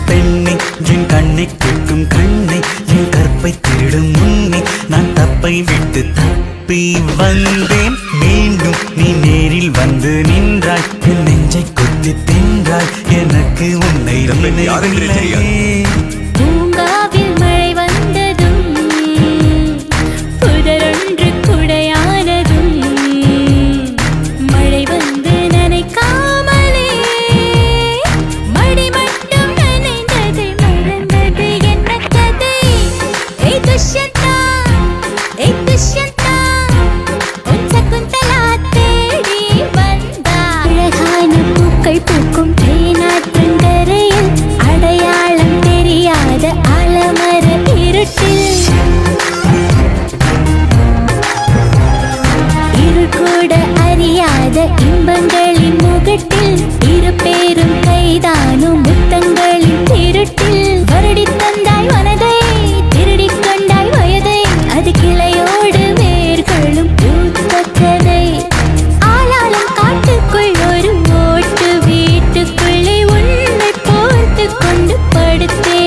பெண்ணே என் கண்ணை கேட்கும் கண்ணை என் கற்பை தேடும் முன்னே நான் தப்பை விட்டு தப்பி வந்தேன். மீண்டும் நீ நேரில் வந்து நின்றாய், என் நெஞ்சை கொத்தி தின்றாய். எனக்கு உன்னை பூங்காவில் மழை வந்ததும் புதரொன்று குடையானதும் மழை வந்து நனைக்காமலே மடி மட்டும் நனைந்தது மறந்தது என்ன கதை? ஏய் துஷ்யந்தா, ஏய் துஷ்யந்தா, உன் சகுந்தலா தேடி வந்தா. அழகான பூக்கள் பூக்கும் தேனாற்றங்கரையில் அடையாளம் தெரியாத ஆலமர இருட்டில் இருள் கூட அறியாத இன்பங்களின் முகட்டில் இரு பேரும் கைதானும் முத்தங்களின் திருட்டில் வருடி தந்தாய் மனதை திருடிக் கொண்டாய் வயதை அது கிளையோடு வேர்களும் பூத்த கதை. ஆளாளும் காட்டுக்குள் ஒரு ஓட்டு வீட்டுக்குள்ளே உன்னை போர்த்து கொண்டு படுத்தே